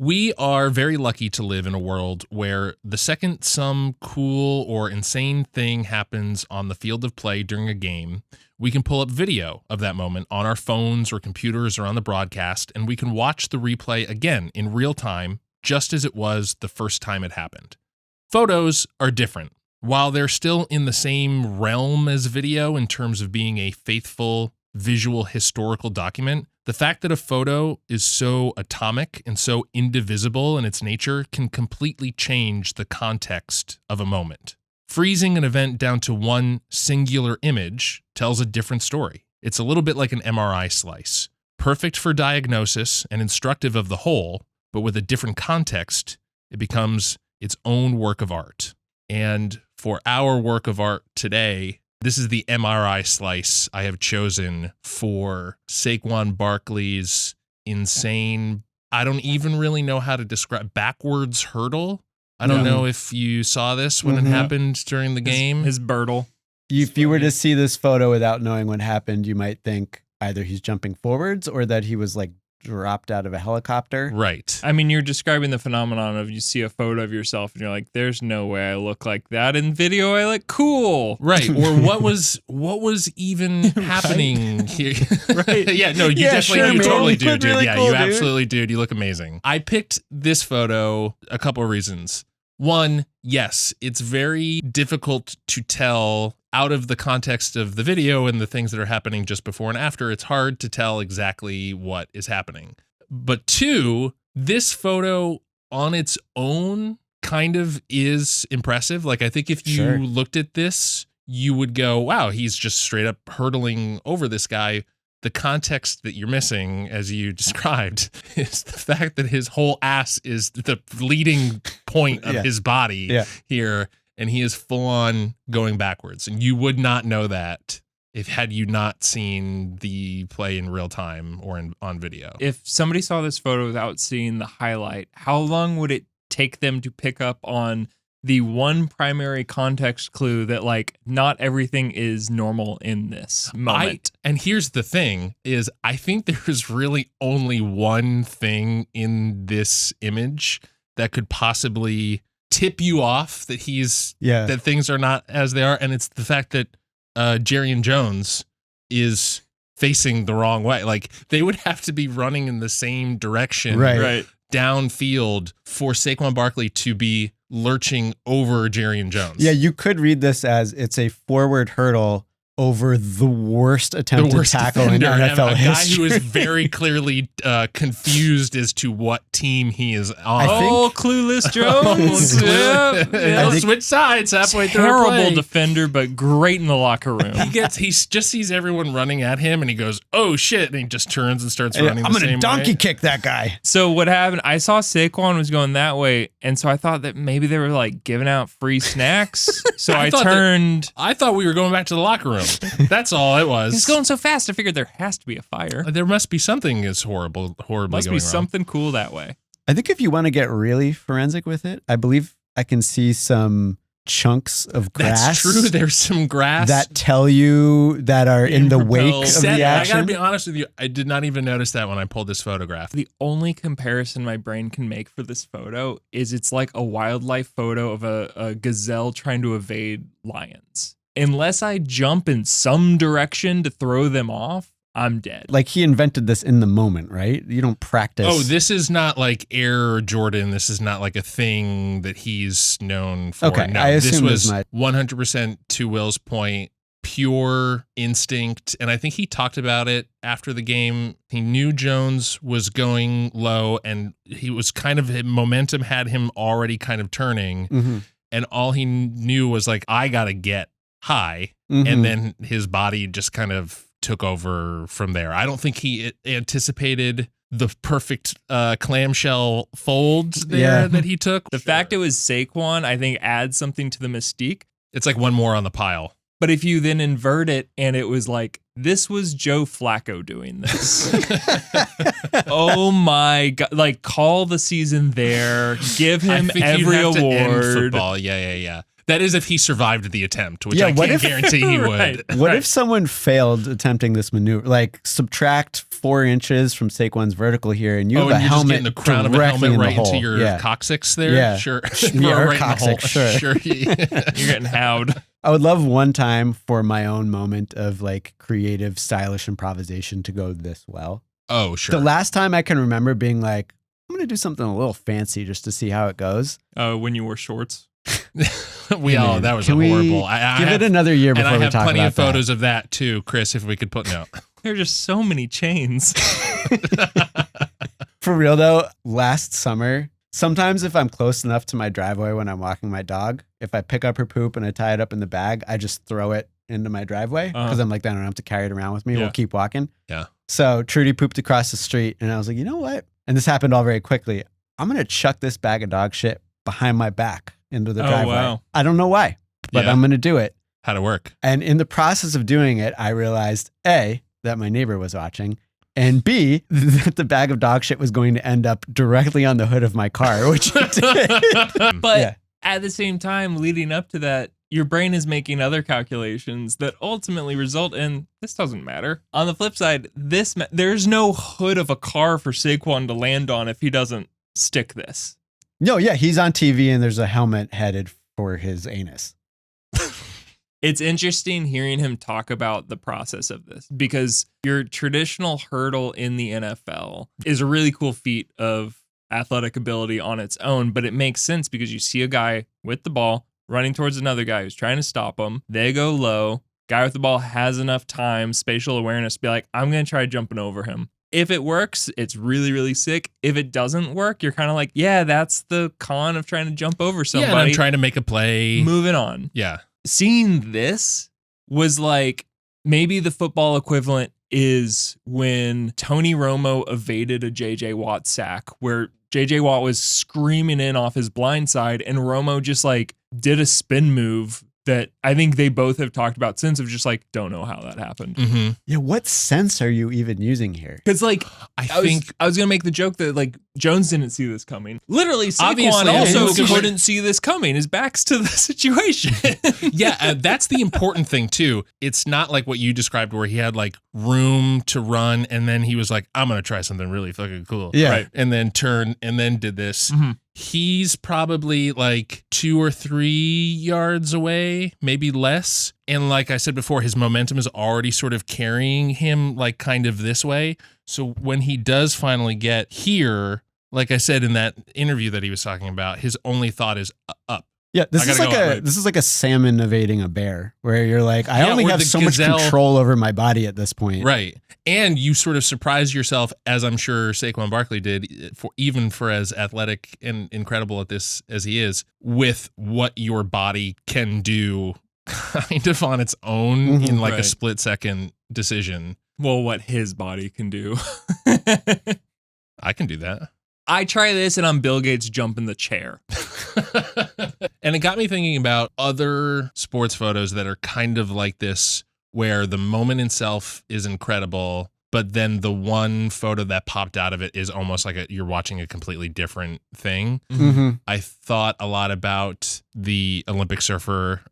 We are very lucky to live in a world where the second some cool or insane thing happens on the field of play during a game, we can pull up video of that moment on our phones or computers or on the broadcast, and we can watch the replay again in real time, just as it was the first time it happened. Photos are different. While they're still in the same realm as video in terms of being a faithful visual historical document, the fact that a photo is so atomic and so indivisible in its nature can completely change the context of a moment. Freezing an event down to one singular image tells a different story. It's a little bit like an MRI slice, perfect for diagnosis and instructive of the whole, but with a different context, it becomes its own work of art. And for our work of art today, this is the MRI slice I have chosen for Saquon Barkley's insane, I don't even really know how to describe, backwards hurdle. I don't know if you saw this when it happened during the game. His Birtle. If you were to see this photo without knowing what happened, you might think either he's jumping forwards or that he was like dropped out of a helicopter. Right. I mean, you're describing the phenomenon of you see a photo of yourself and you're like, there's no way I look like that. In video, I look cool. Right. Or what was even happening here? Right. Yeah, no, you definitely, sure, you man. totally You do, look dude. really Yeah, cool, you dude. absolutely do. You look amazing. I picked this photo a couple of reasons. One, yes, it's very difficult to tell out of the context of the video and the things that are happening just before and after. It's hard to tell exactly what is happening. But two, this photo on its own kind of is impressive. Like, I think if you looked at this, you would go, wow, he's just straight up hurdling over this guy. The context that you're missing, as you described, is the fact that his whole ass is the leading point of his body here, and he is full on going backwards. And you would not know that had you not seen the play in real time or on video. If somebody saw this photo without seeing the highlight, how long would it take them to pick up on the one primary context clue that, like, not everything is normal in this moment? And here's the thing is, I think there's really only one thing in this image that could possibly tip you off that that things are not as they are. And it's the fact that Jiazhen Zhang is facing the wrong way. Like, they would have to be running in the same direction downfield for Saquon Barkley to be lurching over Jiazhen Zhang. Yeah, you could read this as it's a forward hurdle over the worst attempted tackle in NFL history. A guy who is very clearly confused as to what team he is on. Clueless Jones. Switch sides halfway through. Terrible defender, but great in the locker room. He just sees everyone running at him, and he goes, "Oh shit!" And he just turns and starts running. I'm gonna donkey kick that guy. So what happened? I saw Saquon was going that way, and so I thought that maybe they were like giving out free snacks. So I turned. I thought we were going back to the locker room. That's all it was. He's going so fast. I figured there has to be a fire. There must be something that's horribly must going be something cool that way. I think if you want to get really forensic with it, I believe I can see some chunks of grass. That's true. There's some grass that tell you that are in the wake of Seth, the action. I gotta be honest with you. I did not even notice that when I pulled this photograph. The only comparison my brain can make for this photo is it's like a wildlife photo of a gazelle trying to evade lions. Unless I jump in some direction to throw them off, I'm dead. Like, he invented this in the moment, right? You don't practice. Oh, this is not like Air Jordan. This is not like a thing that he's known for. Okay, no, I assume this was 100%, to Will's point, pure instinct. And I think he talked about it after the game. He knew Jones was going low, and he was momentum had him already kind of turning. Mm-hmm. And all he knew was like, I got to get high. And then his body just kind of took over from there. I don't think he anticipated the perfect clamshell folds there that he took. The fact it was Saquon, I think, adds something to the mystique. It's like one more on the pile. But if you then invert it and it was like, this was Joe Flacco doing this. Oh my God. Like, call the season there. Give him every award. Football. Yeah. That is if he survived the attempt, which Yeah, I what can't if- guarantee he would. Right. What if someone failed attempting this maneuver? Like subtract 4 inches from Saquon's vertical here, and you have and a you're just getting helmet the crown of a directly helmet in the right into hole. your Yeah. coccyx there? Yeah. Sure. Yeah, or Right in the hole. coccyx, sure. Sure. You're getting howled. I would love one time for my own moment of like creative, stylish improvisation to go this well. Oh, sure. The last time I can remember being like, I'm going to do something a little fancy just to see how it goes. When you wore shorts. That was Can we horrible. I Give have, it another year and before I we have talk plenty about of photos of that too, Chris, if we could put no. There are just so many chains. For real though, last summer, sometimes if I'm close enough to my driveway when I'm walking my dog, if I pick up her poop and I tie it up in the bag, I just throw it into my driveway because I'm like, I don't have to carry it around with me. Yeah. We'll keep walking. Yeah. So Trudy pooped across the street and I was like, you know what? And this happened all very quickly. I'm going to chuck this bag of dog shit behind my back into the driveway. Wow. I don't know why, but Yeah. I'm going to do it. How'd it work? And in the process of doing it, I realized A, that my neighbor was watching, and B, that the bag of dog shit was going to end up directly on the hood of my car, which it did. But Yeah. at the same time, leading up to that, your brain is making other calculations that ultimately result in this doesn't matter. On the flip side, there's no hood of a car for Saquon to land on if he doesn't stick this. No, yeah, he's on TV and there's a helmet headed for his anus. It's interesting hearing him talk about the process of this because your traditional hurdle in the NFL is a really cool feat of athletic ability on its own, but it makes sense because you see a guy with the ball running towards another guy who's trying to stop him. They go low. Guy with the ball has enough time, spatial awareness to be like, I'm going to try jumping over him. If it works, it's really, really sick. If it doesn't work, you're kind of like, yeah, that's the con of trying to jump over somebody. Yeah, and I'm trying to make a play. Moving on. Yeah. Seeing this was like maybe the football equivalent is when Tony Romo evaded a JJ Watt sack where JJ Watt was screaming in off his blind side and Romo just like did a spin move that I think they both have talked about since of just like, don't know how that happened. Mm-hmm. Yeah, what sense are you even using here? Because like I think I was gonna make the joke that like Jones didn't see this coming. Literally, Saquon Obviously, also yeah, couldn't see this coming. His back's to the situation. yeah, that's the important thing too. It's not like what you described where he had like room to run and then he was like, I'm going to try something really fucking cool. Yeah. Right. And then turn and then did this. Mhm. He's probably like 2 or 3 yards away, maybe less. And like I said before, his momentum is already sort of carrying him like kind of this way. So when he does finally get here, like I said in that interview that he was talking about, his only thought is up. Yeah, this I is gotta like go a out, right. this is like a salmon evading a bear, where you're like, I Yeah, only or have the so much gazelle. control over my body at this point. Right. And you sort of surprise yourself, as I'm sure Saquon Barkley did, even for as athletic and incredible at this as he is, with what your body can do kind of on its own in like a Right. split second decision. Well, what his body can do. I can do that. I try this and I'm Bill Gates jumping the chair. And it got me thinking about other sports photos that are kind of like this, where the moment itself is incredible, but then the one photo that popped out of it is almost like you're watching a completely different thing. Mm-hmm. I thought a lot about the Olympic surfer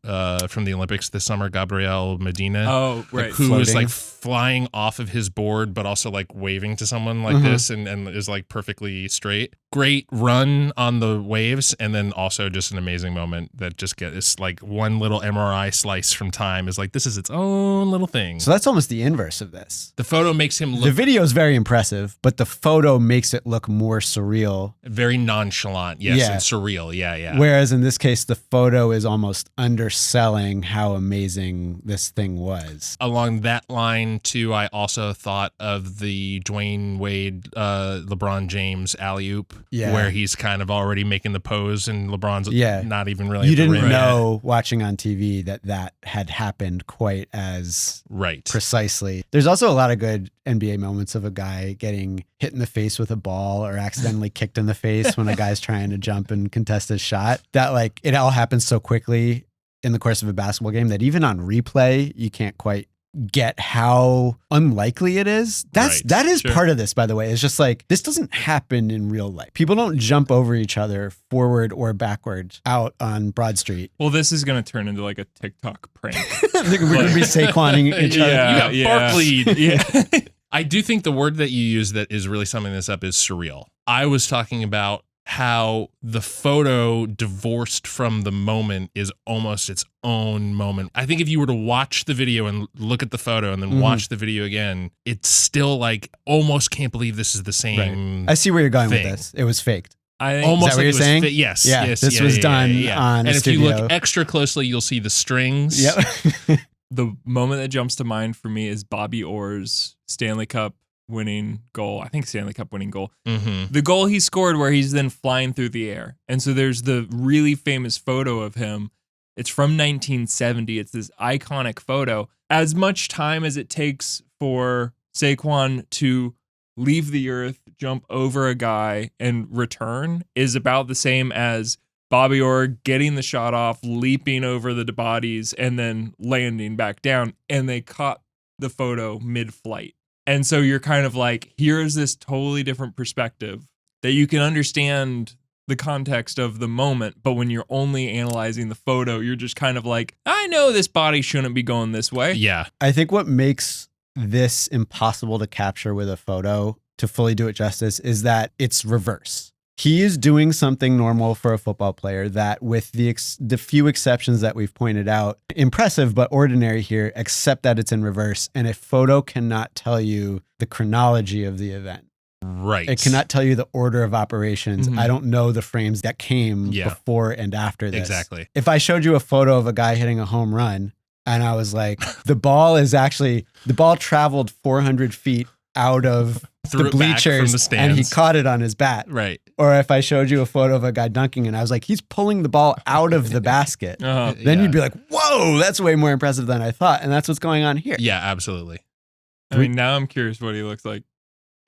from the Olympics this summer, Gabriel Medina. Oh, Like, right. who is Floating. like flying off of his board, but also like waving to someone like this and is like perfectly straight. Great run on the waves. And then also just an amazing moment that just gets like one little MRI slice from time is like, this is its own little thing. So that's almost the inverse of this. The photo makes him The look video is very impressive, but the photo makes it look more surreal. very nonchalant. Yes. Yeah. And surreal. Yeah. Yeah. Whereas in this case, the photo is almost underselling how amazing this thing was. Along that line, too, I also thought of the Dwayne Wade, LeBron James alley-oop, Yeah. where he's kind of already making the pose and LeBron's Yeah. not even really You at the didn't rim. know watching on TV that had happened quite as Right. precisely. There's also a lot of good NBA moments of a guy getting hit in the face with a ball or accidentally kicked in the face when a guy's trying to jump and contest his shot. That like it all happens so quickly in the course of a basketball game that even on replay, you can't quite get how unlikely it is. That is Sure. part of this, by the way. It's just like, this doesn't happen in real life. People don't jump over each other forward or backwards out on Broad Street. Well, this is going to turn into like a TikTok prank. We're going to be Saquoning each other. You got Barkley. Yeah. I do think the word that you use that is really summing this up is surreal. I was talking about how the photo divorced from the moment is almost its own moment. I think if you were to watch the video and look at the photo and then watch the video again, it's still like almost can't believe this is the same. I see where you're going thing. with this. It was faked. I think Almost Is that what like you're it was saying? yes. Yeah, yes, this was done on And a if you studio. look extra closely, you'll see the strings. Yep. the moment that jumps to mind for me is Bobby Orr's Stanley Cup winning goal. I think Stanley Cup winning goal. Mm-hmm. The goal he scored where he's then flying through the air. And so there's the really famous photo of him. It's from 1970. It's this iconic photo. As much time as it takes for Saquon to leave the earth, jump over a guy, and return is about the same as Bobby Orr getting the shot off, leaping over the bodies, and then landing back down. And they caught the photo mid-flight. And so you're kind of like, here's this totally different perspective that you can understand the context of the moment. But when you're only analyzing the photo, you're just kind of like, I know this body shouldn't be going this way. Yeah. I think what makes this impossible to capture with a photo to fully do it justice is that it's reverse. He is doing something normal for a football player that, with the few exceptions that we've pointed out, impressive but ordinary here, except that it's in reverse. And a photo cannot tell you the chronology of the event. Right. It cannot tell you the order of operations. Mhm. I don't know the frames that came Yeah. before and after this. Exactly. If I showed you a photo of a guy hitting a home run and I was like, the ball traveled 400 feet out of Threw the it back from bleachers the stands. and he caught it on his bat. Right. Or if I showed you a photo of a guy dunking and I was like, he's pulling the ball out of the basket. Uh-huh. Then Yeah. you'd be like, whoa, that's way more impressive than I thought. And that's what's going on here. Yeah, absolutely. I mean, now I'm curious what he looks like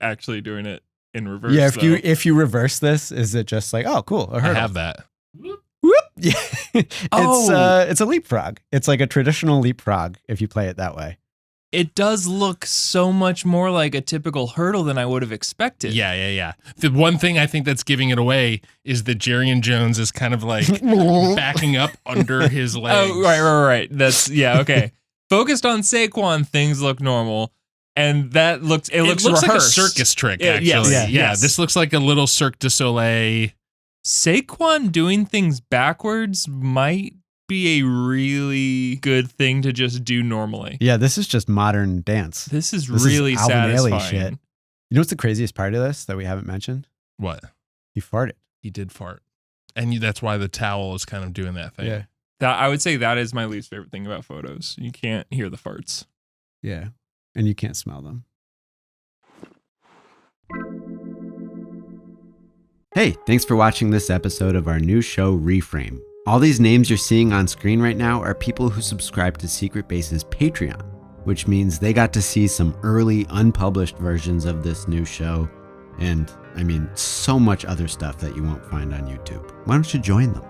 actually doing it in reverse. Yeah, though. if you reverse this, is it just like, oh, cool, a I hurdle? have that. Whoop. Yeah. Oh. It's a leapfrog. It's like a traditional leapfrog if you play it that way. It does look so much more like a typical hurdle than I would have expected. Yeah. The one thing I think that's giving it away is that Jiazhen Jones is kind of like backing up under his legs. Oh, right. That's, yeah, okay. Focused on Saquon, things look normal. And that looks, it looks like a rehearsed. circus trick, Yeah, actually. yes, Yeah, yes. this looks like a little Cirque du Soleil. Saquon doing things backwards might be a really good thing to just do normally. Yeah, this is just modern dance. This is This really is Alvin Ailey satisfying. shit. You know what's the craziest part of this that we haven't mentioned? What? He farted. He did fart. And that's why the towel is kind of doing that thing. Yeah. That, I would say that is my least favorite thing about photos. You can't hear the farts. Yeah. And you can't smell them. Hey, thanks for watching this episode of our new show, Reframe. All these names you're seeing on screen right now are people who subscribe to Secret Base's Patreon, which means they got to see some early unpublished versions of this new show and, so much other stuff that you won't find on YouTube. Why don't you join them?